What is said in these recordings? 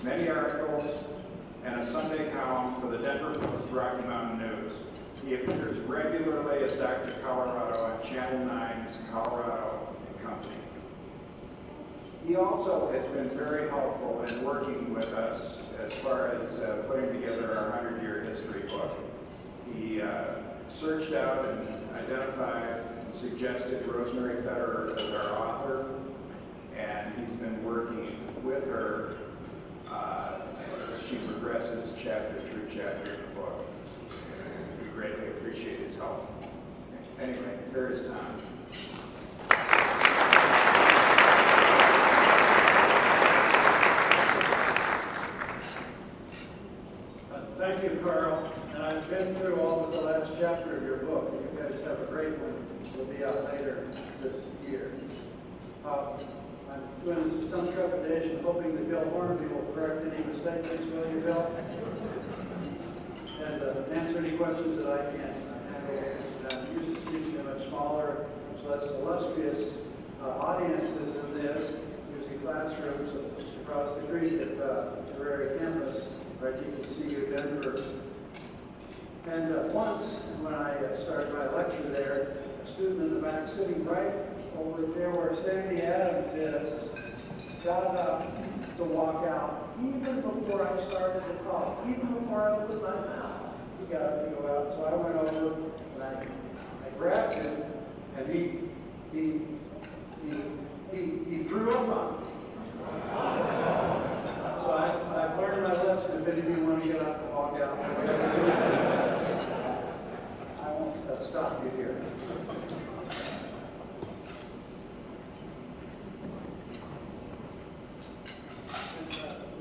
many articles, and a Sunday column for the Denver Post Rocky Mountain News. He appears regularly as Dr. Colorado on Channel 9's Colorado and Company. He also has been very helpful in working with us as far as putting together our 100-year history book. He searched out and identified and suggested Rosemary Federer as our author, and he's been working with her as she progresses chapter through chapter in the book. We greatly appreciate his help. Anyway, here is Tom. Thank you, Carl. And I've been through all of the last chapter of your book. You guys have a great one. It'll be out later this year. I'm doing some trepidation, hoping that Bill Hornby will correct any mistakes, will you, Bill? And answer any questions that I can't handle. I'm used to speaking to much smaller, much less illustrious audiences than this, usually classrooms just across the creek at the Rotary campus, right? You can see you, Denver. And once, when I started my lecture there, a student in the back sitting right over there where Sandy Adams is, got up to walk out even before I started to talk, even before I opened my mouth. He got up to go out, so I went over and I grabbed him, and he threw up on me. So I've learned my lesson. If any of you want to get up and walk out, I won't stop you here.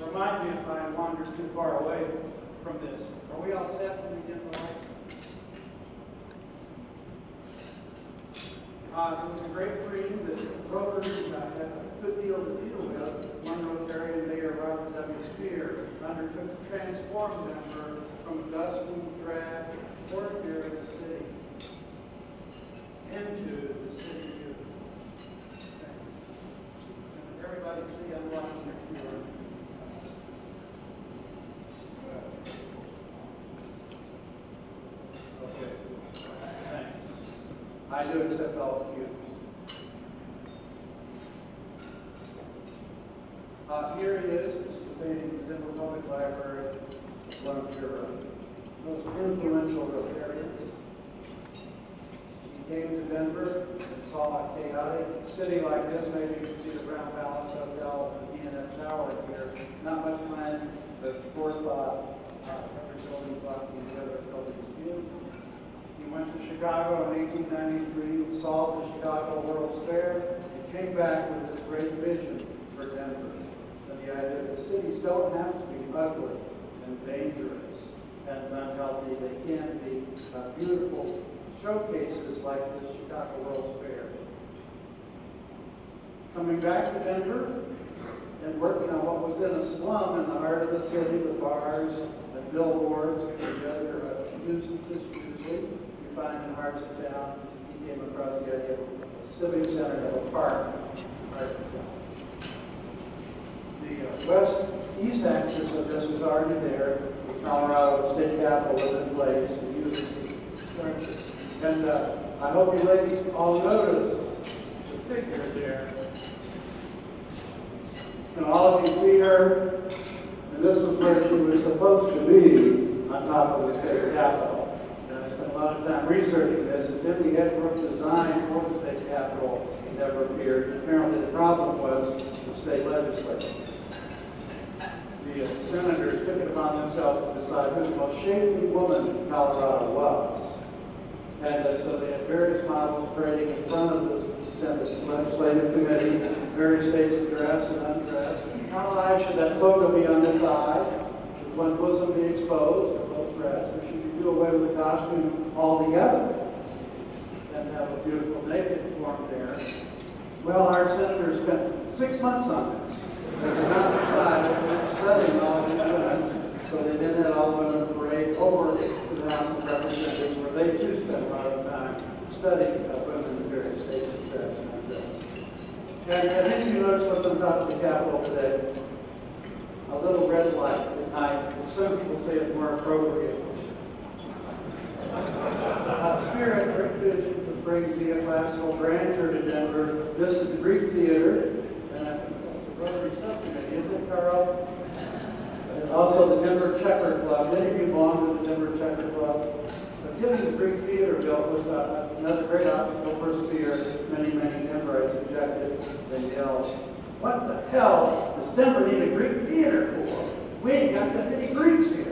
Remind me if I wander too far away from this. Are we all set when we get the lights? It was a great dream that Rotary had a good deal to deal with. One Rotarian, Mayor Robert W. Spear, undertook to transform Denver from dusty, drab, ordinary city into the city of things. And everybody see I'm watching your keyboard. Okay. Thanks. I do accept all the cues. Here he is. This is the painting of the Denver Public Library, one of your most influential Rotarians. He came to Denver and saw a chaotic city like this. Maybe you can see the Brown Palace Hotel and the E&M Tower here. Not much plan, but forethought, every building blocking the other buildings view. He went to Chicago in 1893, solved the Chicago World's Fair, and came back with this great vision for Denver. And the idea that cities don't have to be ugly and dangerous and unhealthy. They can be beautiful showcases like this Chicago World's Fair. Coming back to Denver and working on what was then a slum in the heart of the city with bars and billboards and the other nuisances usually you find in hearts of town. He came across the idea of a civic center of a park. Right. The west-east axis of this was already there. The Colorado State Capitol was in place. And I hope you ladies all notice the figure there. And all of you see her, and this was where she was supposed to be on top of the state capitol. And I spent a lot of time researching this. It's in the Edinburgh design for the state capitol. It never appeared. And apparently the problem was the state legislature. The senators took it upon themselves to decide who the most shapely woman Colorado was. And so they had various models parading in front of the Senate Legislative Committee, various states of dress and undress. How high should that photo be on the thigh? Should one bosom be exposed, or both breasts? Or should you do away with the costume altogether and have a beautiful naked form there? Well, our senators spent 6 months on this. They did not decide what they were studying all these women, so they then had all the women parade over to the House of Representatives, where they too spent a lot of time studying women in various states of dress and undress. And I think you notice what's on top of the Capitol today. A little red Some people say it's more appropriate. Spirit Great vision to bring neoclassical grandeur to Denver. This is the Greek Theater, and I think that's the Rotary subcommittee, isn't it, Carl? And also the Denver Checker Club. Many of you belong to the Denver Checker Club. But getting the Greek Theater built was another great obstacle for Spear. Many Denverites objected. They yelled, "What the hell does Denver need a Greek theater for? We ain't got that many Greeks here."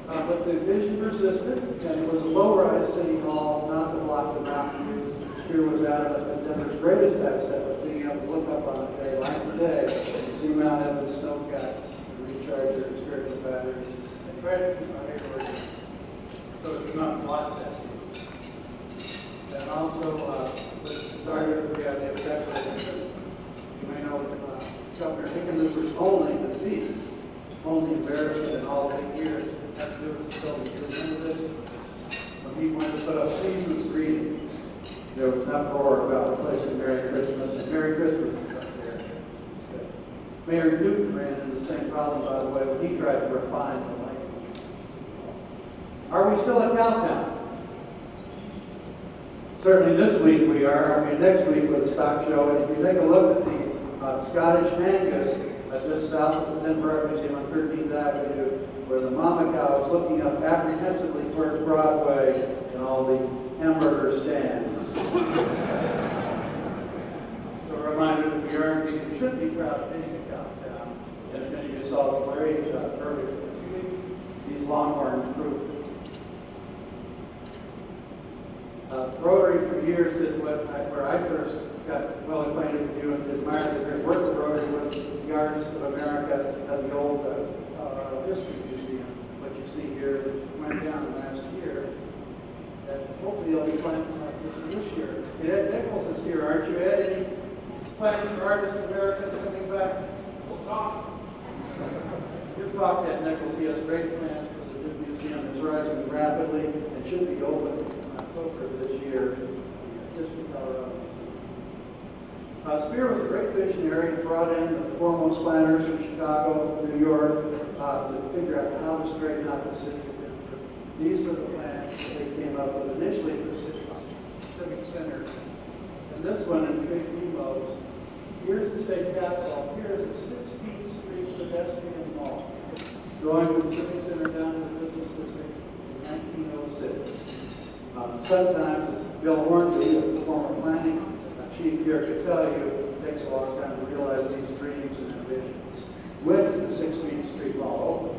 But the vision persisted, and it was a low-rise city hall, not to block the mountain view. Spear was adamant that Denver's greatest asset was being able to look up on a day like today and see Mount Evans snowcat and recharge their spiritual batteries and try to keep our neighborhood so it does not block that. And also, started with the idea of decorating. You may know Governor Hickenlooper's only defeat, only embarrassment in all 8 years. Had to do with the building. You remember this? When he wanted to put up season's greetings, there was an uproar about replacing Merry Christmas, and Merry Christmas was up there instead. Mayor Newton ran into the same problem, by the way, when he tried to refine the language. Are we still at Cowtown? Certainly this week we are. I mean, next week with the stock show, and if you take a look at the Scottish Angus just south of the Denver Art Museum on 13th Avenue, where the mama cow is looking up apprehensively towards Broadway and all the hamburger stands. So a reminder that we should be proud of being a Cowtown. And if any of you saw the parade earlier this week, these Longhorns proved it. Rotary for years did where I first got well acquainted with you and admired the great work of Rotary was the Artists of America at the old History Museum. What you see here went down last year. And hopefully there'll be plans like this year. Ed Nichols is here, aren't you, Ed? Any plans for Artists of America coming back? We'll talk. You've talked to Ed Nichols. He has great plans for the new museum. It's rising rapidly and should be open in October this year. History Colorado Museum. Spear was a great visionary and brought in the foremost planners from Chicago, New York, to figure out how to straighten out the city. These are the plans that they came up with initially for the Civic Center. And this one in Tree Demos, here's the state capitol, here's a 16th Street pedestrian mall, going from the Civic Center down to the business district in 1906. Sometimes, as Bill Hornby, the former planning chief here, could tell you, it takes a long time to realize these dreams and ambitions. When did the 16th Street Mall open?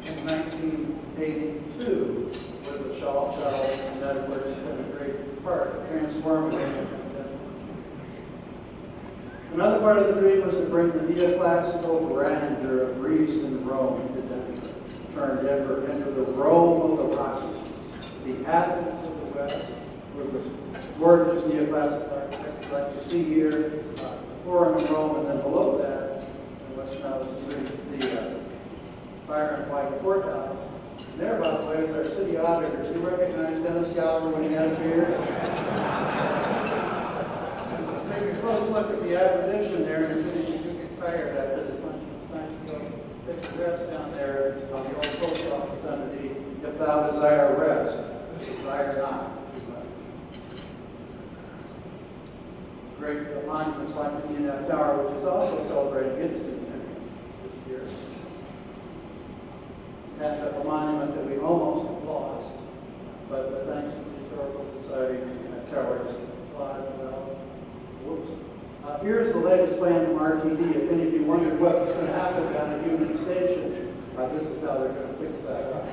In 1982, with the Shaw Shuttle, and that, of course, has been a great part of transforming it. Another part of the dream was to bring the neoclassical grandeur of Greece and Rome to Denver, turn Denver into the Rome of the Rockies, the Athens of the West, where was gorgeous neoclassical architecture like you see here, the Forum in Rome, and then below that, what's now the Fire and White Courthouse. And there, by the way, is our city auditor. Do you recognize Dennis Gallagher when he had a beard? Take a close look at the admonition there, and if you get tired after this lunch, it's nice to go take a rest down there on the old post office underneath. If thou desire rest, desire not too much. Great monuments like the Indian Tower, which is also celebrating its centennial this year. That's a monument that we almost lost, but thanks to the Historical Society, the tower is alive and well. Whoops. Here's the latest plan from RTD. If any of you wondered what was going to happen down at Union Station, this is how they're going to fix that up.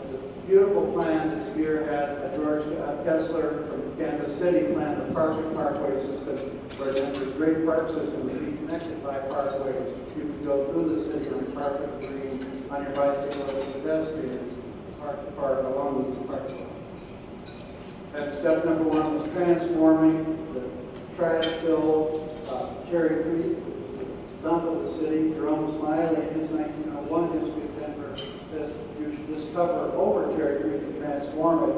It's a beautiful plan that Spear had. George Kessler from Kansas City planned the parkway system, where Denver's great park system would be connected by parkways. You could go through the city on carpet green, on your bicycle as pedestrians, park along these parkways. And step number one was transforming the trash-filled Cherry Creek, which was the dump of the city. Jerome Smiley, in his 1901 history of Denver, says you should just cover over Cherry Creek and transform it